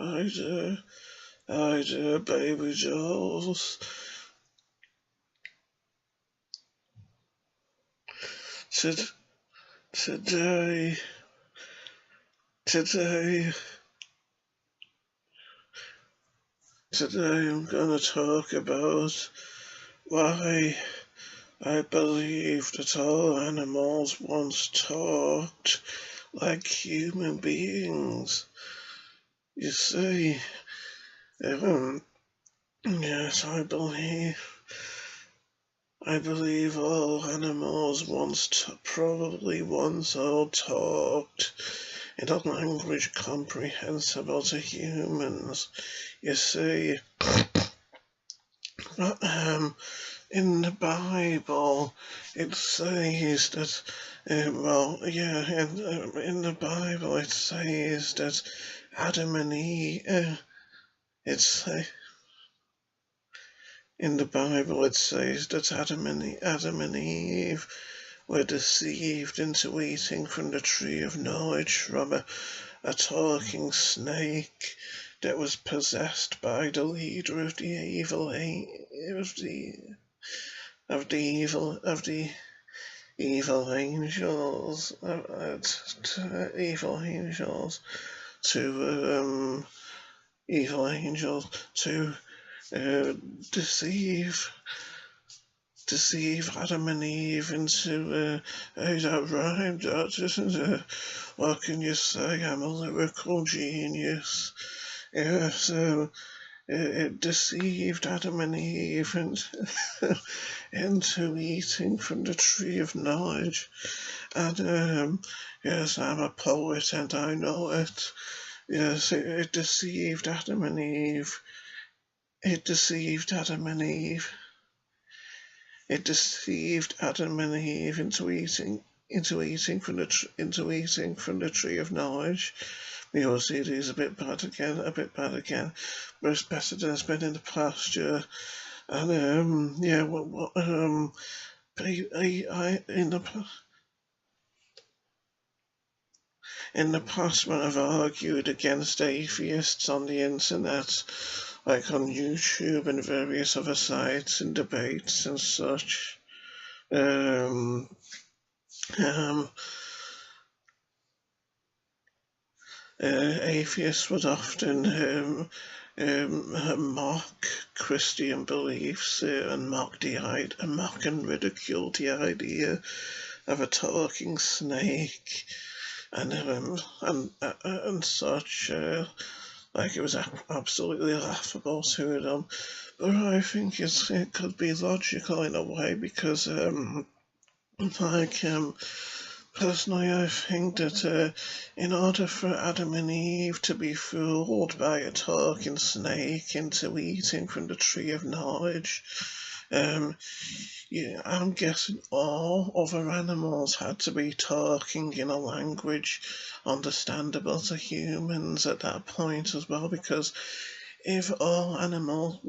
I do, baby Jules. Today, today, today I'm gonna talk about why I believe that all animals once talked like human beings. You see, yes, I believe all animals probably once all talked in a language comprehensible to humans. You see, in the Bible, it says that, in the Bible it says that Adam and Eve, in the Bible it says that Adam and Eve were deceived into eating from the tree of knowledge from a talking snake that was possessed by the leader of the evil evil angels to deceive Adam and Eve into hey, that rhyme, that isn't what can you say? I'm a lyrical genius. Yes, it deceived Adam and Eve into eating from the tree of knowledge. And yes, I'm a poet and I know it. Yes, it deceived Adam and Eve. It deceived Adam and Eve. It deceived Adam and Eve into eating from the tree of knowledge. Your CD is a bit bad again, but it's better than it's been in the past year. And in the past when I've argued against atheists on the internet, like on YouTube and various other sites and debates and such, atheists would often mock Christian beliefs and mock and ridicule the idea of a talking snake and such. Like it was absolutely laughable to them. But I think it could be logical in a way because, personally, I think that in order for Adam and Eve to be fooled by a talking snake into eating from the tree of knowledge, I'm guessing all other animals had to be talking in a language understandable to humans at that point as well, because if all animals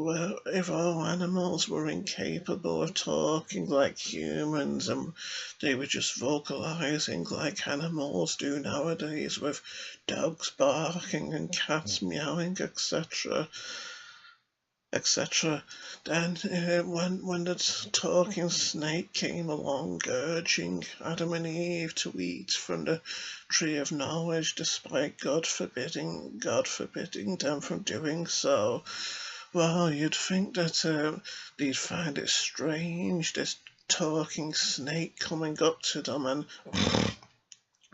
were incapable of talking like humans and they were just vocalizing like animals do nowadays with dogs barking and cats meowing, etc., then when the talking snake came along urging Adam and Eve to eat from the tree of knowledge despite God forbidding them from doing so, well, you'd think that they'd find it strange, this talking snake coming up to them and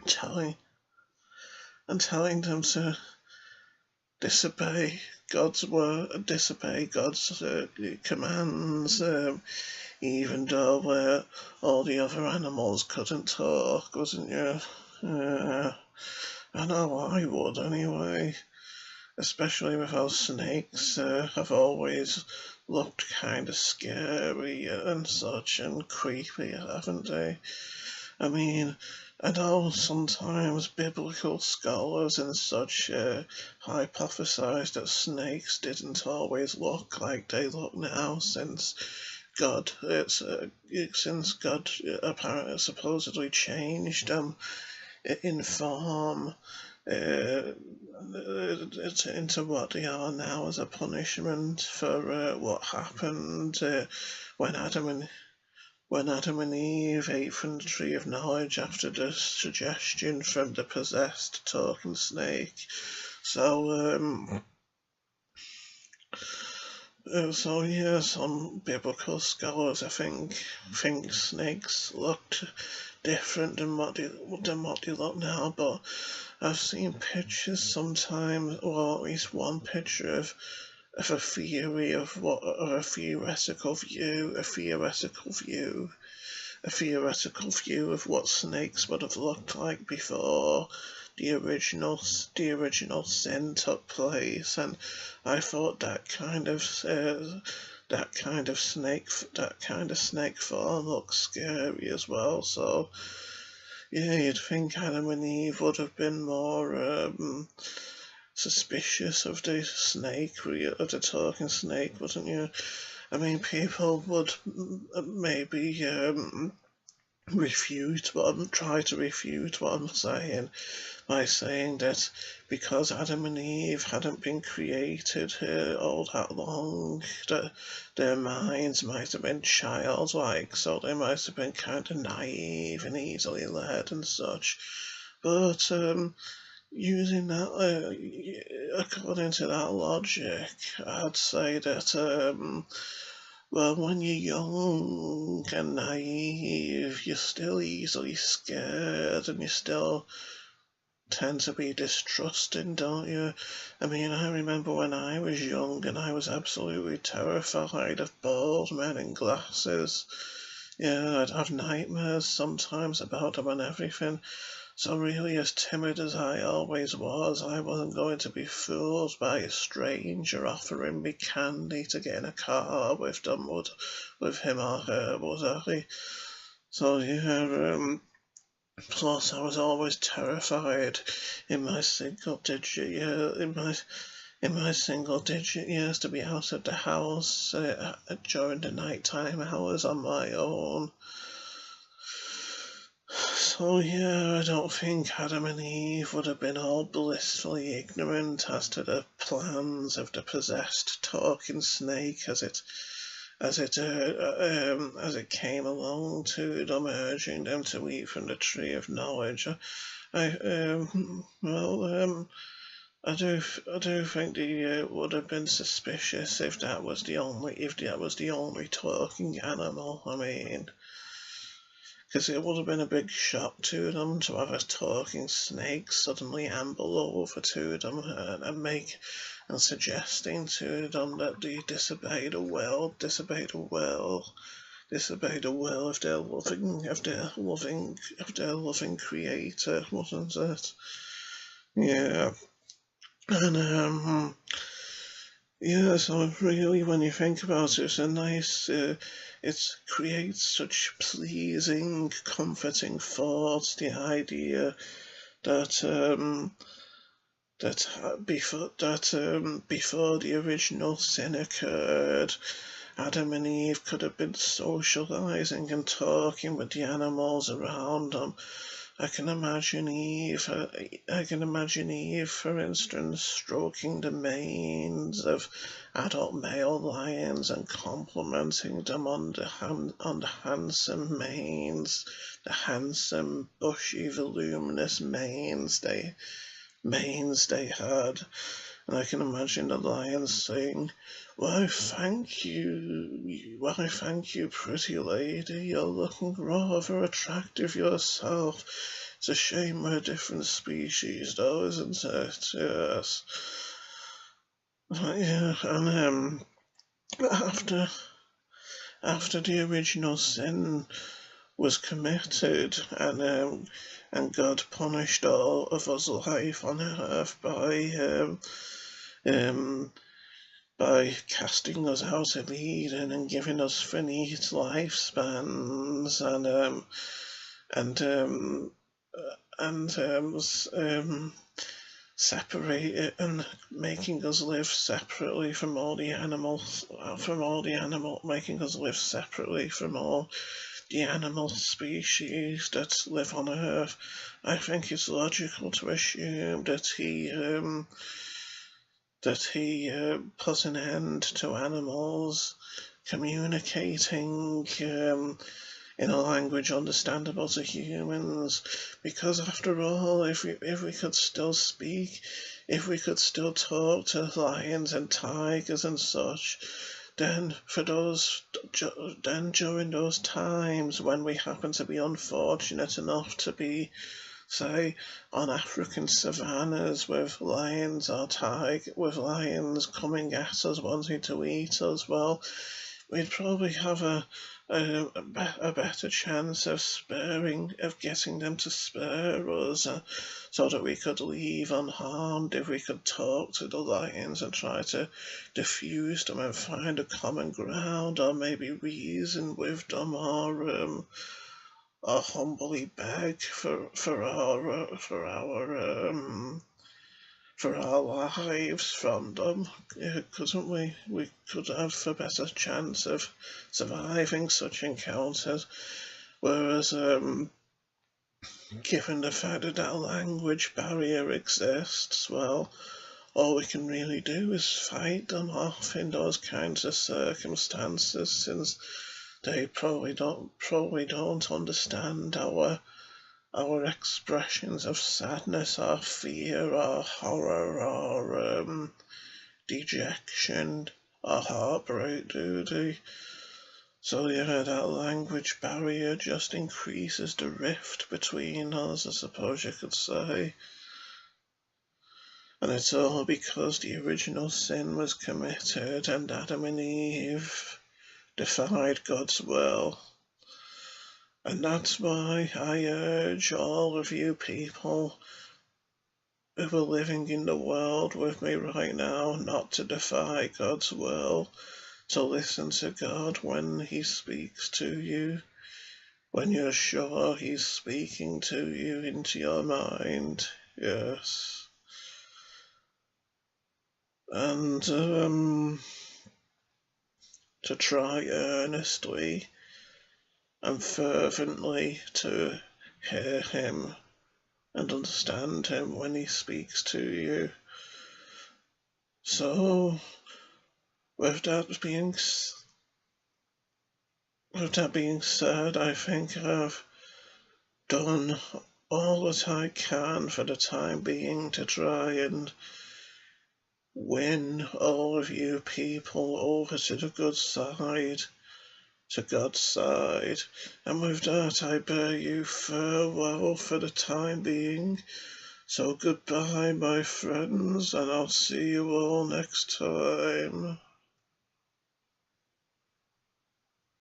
telling them to disobey God's word, disobey God's commands, even though all the other animals couldn't talk, wasn't you? I know I would anyway, especially with how snakes have always looked kind of scary and such and creepy, haven't they? I mean, I know sometimes biblical scholars and such hypothesize that snakes didn't always look like they look now, since God apparently supposedly changed them in form into what they are now as a punishment for what happened when Adam and Eve ate from the tree of knowledge after the suggestion from the possessed talking snake. So yeah, some biblical scholars, I think snakes looked different than what they look now, but I've seen pictures sometimes, or at least one picture of a theory of what, or a theoretical view of what snakes would have looked like before the original sin took place, and I thought that kind of snake form looks scary as well. So yeah, you'd think Adam and Eve would have been more suspicious of the snake, of the talking snake, wouldn't you? I mean, people would maybe try to refute what I'm saying by saying that because Adam and Eve hadn't been created all that long, that their minds might have been childlike, so they might have been kind of naive and easily led and such. But using that, according to that logic, I'd say that well, when you're young and naive, you're still easily scared and you still tend to be distrusting, don't you? I mean, I remember when I was young and I was absolutely terrified of bald men in glasses. Yeah, I'd have nightmares sometimes about them and everything. So really, as timid as I always was, I wasn't going to be fooled by a stranger offering me candy to get in a car with them, with him or her, was I? So yeah, plus I was always terrified in my single digit years to be out of the house during the nighttime hours on my own. So yeah, I don't think Adam and Eve would have been all blissfully ignorant as to the plans of the possessed talking snake as it came along to them, urging them to eat from the tree of knowledge. I do think they would have been suspicious if that was the only talking animal. I mean, because it would have been a big shock to them to have a talking snake suddenly amble over to them and suggesting to them that they disobeyed a will of their loving creator, wasn't it? Yeah. And yeah, so really, when you think about it, it's a nice, it creates such pleasing, comforting thoughts, the idea that before the original sin occurred, Adam and Eve could have been socializing and talking with the animals around them. I can imagine Eve, for instance, stroking the manes of adult male lions and complimenting them on the handsome manes, the handsome, bushy, voluminous manes they had. And I can imagine the lions saying, why, thank you, pretty lady, you're looking rather attractive yourself. It's a shame we're a different species, though, isn't it? Yes. Yeah, and after the original sin was committed, and God punished all of us life on earth by casting us out of Eden and giving us finite lifespans and separated and making us live separately from all the animals, making us live separately from all the animal species that live on Earth. I think it's logical to assume that he that he put an end to animals communicating in a language understandable to humans, because after all, if we could still speak, if we could still talk to lions and tigers and such, then during those times when we happen to be unfortunate enough to be, say, on African savannas with lions with lions coming at us wanting to eat us, well, we'd probably have a better chance of getting them to spare us, so that we could leave unharmed if we could talk to the lions and try to diffuse them and find a common ground, or maybe reason with them, or humbly beg for our lives from them, couldn't we? We could have a better chance of surviving such encounters. Whereas, given the fact that that language barrier exists, well, all we can really do is fight them off in those kinds of circumstances, since they probably don't understand our expressions of sadness or fear or horror or dejection or heartbreak, do they? So yeah, that language barrier just increases the rift between us, I suppose you could say. And it's all because the original sin was committed and Adam and Eve defied God's will. And that's why I urge all of you people who are living in the world with me right now not to defy God's will, to listen to God when He speaks to you, when you're sure He's speaking to you into your mind, yes. And to try earnestly and fervently to hear Him and understand Him when He speaks to you. So, with that being said, I think I've done all that I can for the time being to try and win all of you people over to the good side, to God's side. And with that, I bear you farewell for the time being. So goodbye, my friends, and I'll see you all next time.